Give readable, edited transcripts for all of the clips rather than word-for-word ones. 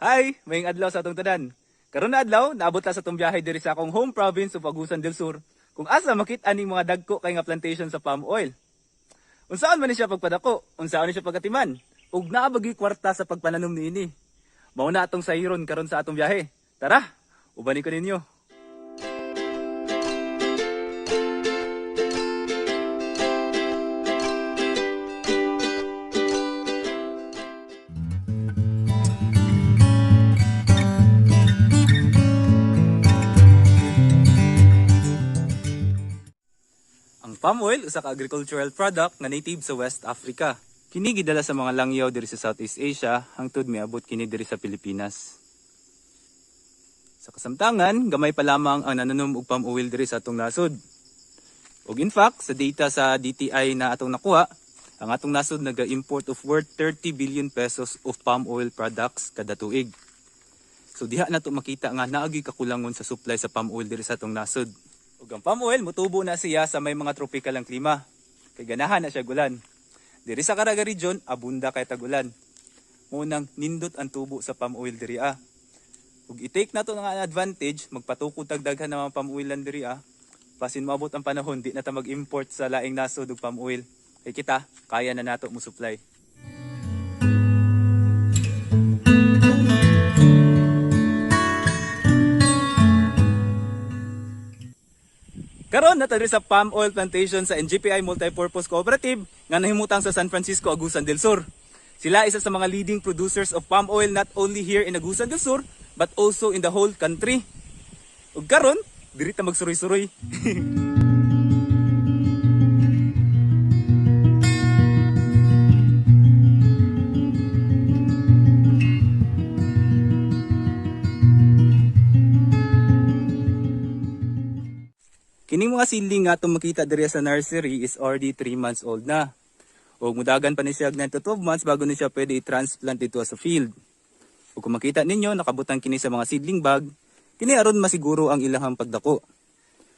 Hi, maying adlaw sa atong tanan. Karon na adlaw, naabot ta sa atong biyahe diri sa akong home province of Agusan del Sur. Kung asa makit-an ning mga dagko kay nga plantation sa palm oil. Unsaon man ni siya pagpadako? Unsaon ni siya pagatiman? Ug naa bagi kwarta sa pagpananom niini. Mao na atong sahiron karon sa atong biyahe. Tara, ubani ko ninyo. Ang palm oil usa ka agricultural product nga native sa West Africa. Kini gidala sa mga langyaw diri sa Southeast Asia hangtod miabot kini diri sa Pilipinas. Sa kasamtangan, gamay pa lamang ang nananom og palm oil diri sa atong nasod. Ug in fact, sa data sa DTI na atong nakuha, ang atong nasod naga-import of worth 30 billion pesos of palm oil products kada tuig. So diha nato makita nga naagi kakulangon sa supply sa palm oil diri sa atong nasod. Ug ang palm oil motubo na siya sa may mga tropical ang klima. Kay ganahan na siya gulan. Diri sa Caraga region, abunda kay tagulan. Munang nindot ang tubo sa palm oil diri Ug i-take nato nga advantage, magpatukod tagdaghan ng mga palm oil lan diri Pasin moabot ang panahon di na ta mag-import sa laing nasod og palm oil. Kay kita, kaya na nato mo supply. Karon na diri sa palm oil plantation sa NGPI Multipurpose Cooperative nga nahimutang sa San Francisco, Agusan del Sur. Sila isa sa mga leading producers of palm oil not only here in Agusan del Sur but also in the whole country. Ug karon, diri ta magsuroy-suroy. Kining mga seedling nga itong makita diri sa nursery is already 3 months old na. O mudagan pa ni siya 9 to 12 months bago ni siya pwede i-transplant dito sa field. O kung makita ninyo, nakabutang kini sa mga seedling bag, kini aron masiguro ang ilahang pagdako.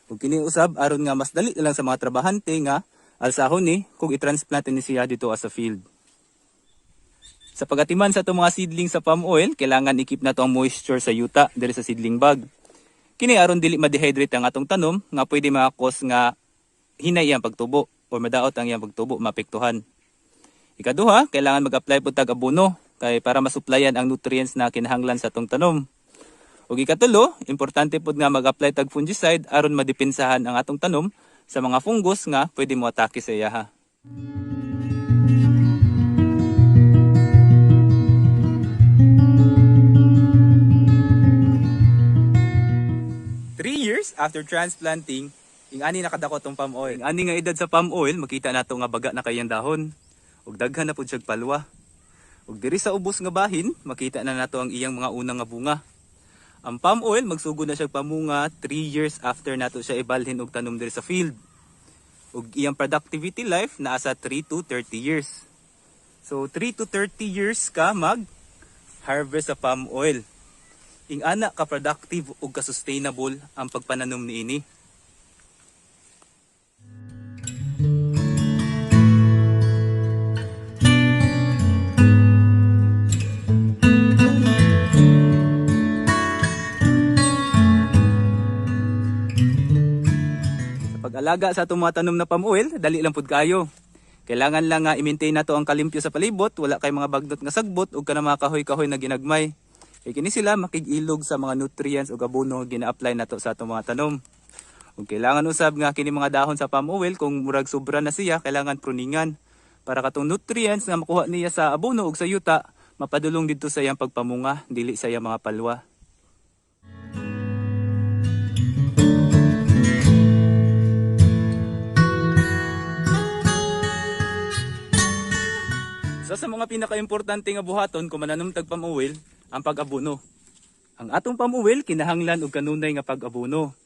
O kini usab aron nga mas dali lang sa mga trabahante nga alsahon ni kung i-transplant ni siya dito sa field. Sa pagatiman sa itong mga seedling sa palm oil, kailangan i-keep na to ang moisture sa yuta diri sa seedling bag. Kini aron dili ma-dehydrate ang atong tanom nga pwede makakos nga hinay iyang pagtubo o madaot ang iyang pagtubo maapektuhan. Ikaduha, kailangan mag-apply pud tag abono kay para masuplayan ang nutrients na kinahanglan sa atong tanom. Ug ikatulo, importante pud nga mag-apply tag fungicide aron madepensahan ang atong tanom sa mga fungus nga pwede mo atake sa iyaha. 3 years after transplanting, ingani nakadako tong palm oil. Ingani nga edad sa palm oil, makita nato nga baga na kayang dahon. Ug daghan na pud siyang palwa. Ug diri sa ubos nga bahin, makita na nato ang iyang mga unang nga bunga. Ang palm oil magsugod na siya pamunga 3 years after nato siya ibalhin og tanom diri sa field. Ug iyang productivity life naa sa 3 to 30 years. So 3 to 30 years ka mag harvest sa palm oil. Ingana ka productive ug ka sustainable ang pagpananom niini. Sa pag-alaga sa atong mga tanom na palm oil, dali lang pud kayo. Kailangan lang nga i-maintain nato ang kalimpyo sa palibot, wala kay mga bagnot nga sagbot ug kana mga kahoy-kahoy na ginagmay. Kaya kini sila makig-ilog sa mga nutrients o abono nga gina-apply nato sa atong mga tanom. Kung kailangan usab nga kini mga dahon sa palm oil, kung murag sobra na siya, kailangan pruningan. Para katong nutrients nga makuha niya sa abono ug sa yuta, mapadulong dito sa iyang pagpamunga, dili sa iyang mga palwa. Sa mga pinaka-importante nga buhaton kung mananom tag palm oil, ang pag-abono. Ang atong palm oil kinahanglan og kanunay nga pag-abono.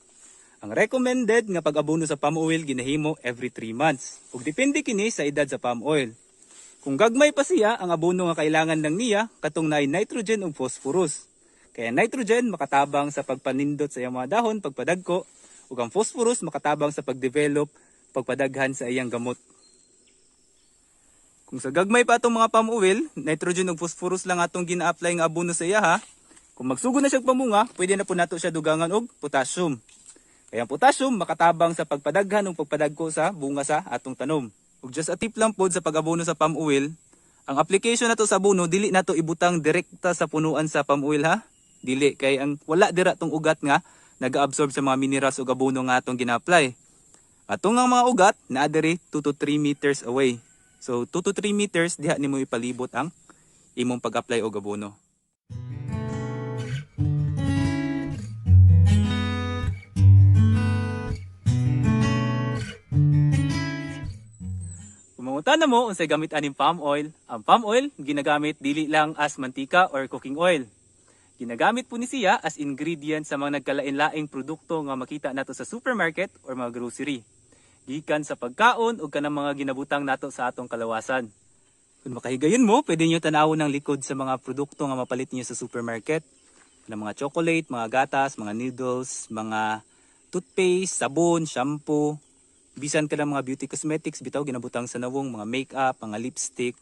Ang recommended nga pag-abono sa palm oil ginahimo every 3 months. Ug depende kini sa edad sa palm oil. Kung gagmay pa siya, ang abono nga kailangan lang niya katong naay nitrogen ug phosphorus. Kaya nitrogen makatabang sa pagpanindot sa iyang mga dahon, pagpadagko, ug ang phosphorus makatabang sa pagdevelop, pagpadaghan sa iyang gamot. Kung sa gagmay pa atong mga palm oil, nitrogen ug phosphorus lang atong gina-apply nga abono sa iya ha. Kung magsugod na siya pamunga, pwede na po nato siya dugangan og potassium. Kaya ang potassium makatabang sa pagpadaghan ug pagpadagko sa bunga sa atong tanom. Ug just a tip lang pod sa pag-abono sa palm oil, ang application nato sa abono dili nato ibutang direkta sa punuan sa palm oil ha. Dili kay ang wala dira tong ugat nga nag-absorb sa mga minerals ug abono nga atong gina-apply. Atong nga mga ugat naa diri 2 to 3 meters away. So 2 to 3 meters diha nimo ipalibot ang imong pag-apply og abono. Kumangutan na mo unsay gamit aning palm oil. Ang palm oil ginagamit dili lang as mantika or cooking oil. Ginagamit po ni siya as ingredient sa mga nagkalain-laing produkto nga makita nato sa supermarket or mga grocery. Gikan sa pagkaon o kanang mga ginabutang nato sa atong kalawasan. Kung makahigayon mo, pwede nyo tanawon ng likod sa mga produkto nga mapalit niyo sa supermarket. Ng mga chocolate, mga gatas, mga noodles, mga toothpaste, sabon, shampoo. Bisan ka ng mga beauty cosmetics, bitaw ginabutang sa nawong, mga makeup, mga lipstick.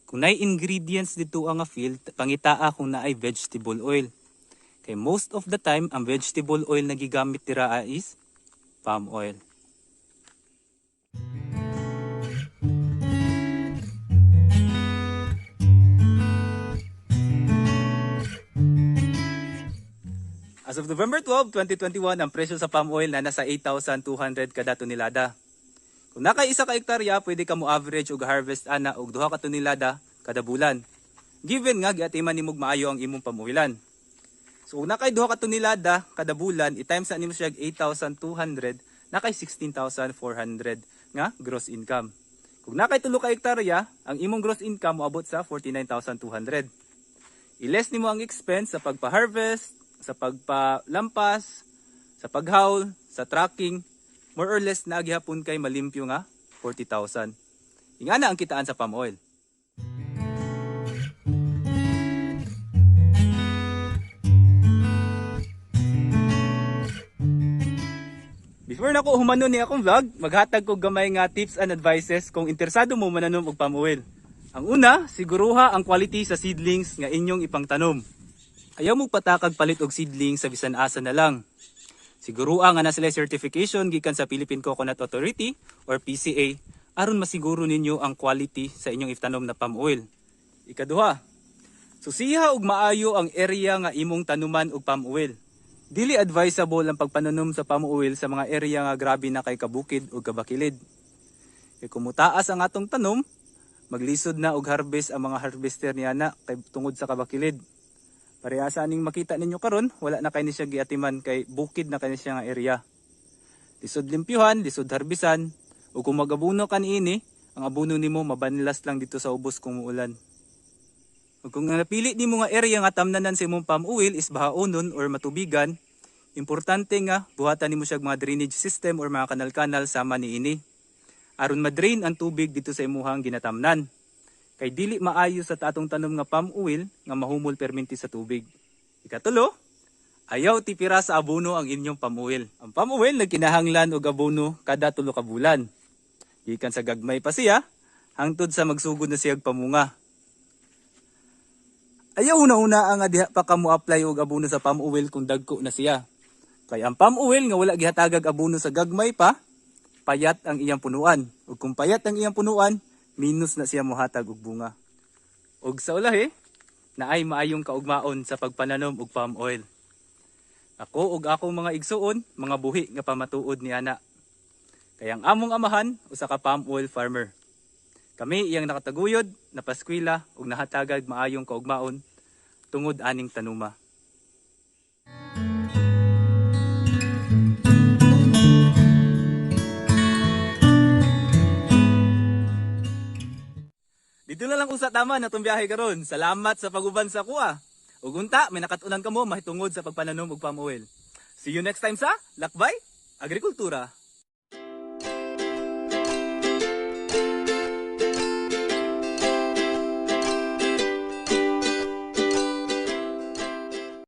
Kung naay ingredients dito ang field, pangitaa kung naay vegetable oil. Kay most of the time, ang vegetable oil na gigamit tira is palm oil. As of November 12, 2021, ang presyo sa palm oil na nasa 8,200 kada tonelada. Kung naka isa ka hektarya, pwede ka mo average og harvest ana og 2 ka tonelada kada bulan. Given nga giatiman nimog maayo ang imong pamuwilan. So kung nakay 2 ka tonelada kada bulan, i-times na nimo siya 8,200, nakay 16,400 nga gross income. Kung nakay 3 ka hektarya, ang imong gross income moabot sa 49,200. I-less nimo ang expense sa pagpa-harvest, sa pagpalampas, sa paghaul, sa tracking, more or less na gihapon kay malimpyo nga 40,000. Ingana ang kitaan sa palm oil. Before na ko humanon ni akong vlog, maghatag ko gamay nga tips and advices kung interesado mo mananom og palm oil. Ang una, siguruha ang quality sa seedlings nga inyong ipangtanom. Ayaw mo patakag palit og seedling sa bisan asa na lang. Sigurua nga na sila certification gikan sa Philippine Coconut Authority or PCA aron masiguro ninyo ang quality sa inyong itanom na palm oil. Ikaduha, susiha og maayo ang area nga imong tanuman og palm oil. Dili advisable ang pagpananom sa palm oil sa mga area nga grabe na kay kabukid o kabakilid. Kay kumutaas ang atong tanom, maglisod na og harvest ang mga harvester niya na kay tungod sa kabakilid. Parehasa aning makita ninyo karon, wala na kay ni siya giatiman kay bukid na kay siya nga area. Lisod limpyuhan, lisod harbisan, ug kung magabuno ka niini, ang abono nimo mabanlas lang dito sa ubos kung muulan. Ug kung napili nimo nga area nga tamnanan sa imong palm oil is bahaonon or matubigan, importante nga buhatan nimo siya mga drainage system or mga kanal-kanal sama niini. Aron ma-drain ang tubig dito sa imuhang ginatamnan. Kay dili maayo sa atong tanom nga palm oil nga mahumol perminti sa tubig. Ikatulo, ayaw tipira sa abono ang inyong palm oil. Ang palm oil nagkinahanglan og abono kada 3 ka bulan. Gikan sa gagmay pa siya, hangtod sa magsugod na siya pamunga. Ayaw una-una ang diha pa ka mo apply og abono sa palm oil kung dagko na siya. Kay ang palm oil nga wala gihatagag abono sa gagmay pa, payat ang iyang punuan. Ug kung payat ang iyang punuan, minus na siya mohatag og bunga. Og sa ulahi, naay maayong kaugmaon sa pagpananom og palm oil. Ako ug akong mga igsuon, mga buhi nga pamatuod ni ana. Kaya ang among amahan, usa ka palm oil farmer. Kami iyang nakataguyod, napaskwela ug nahatagag maayong kaugmaon tungod aning tanuma. Dito na lang usa tama na itong biyahe karon. Salamat sa paguban sa kuha. Ug unta, may nakatunan ka mo mahitungod sa pagpananom og palm oil. See you next time sa Lakbay Agrikultura.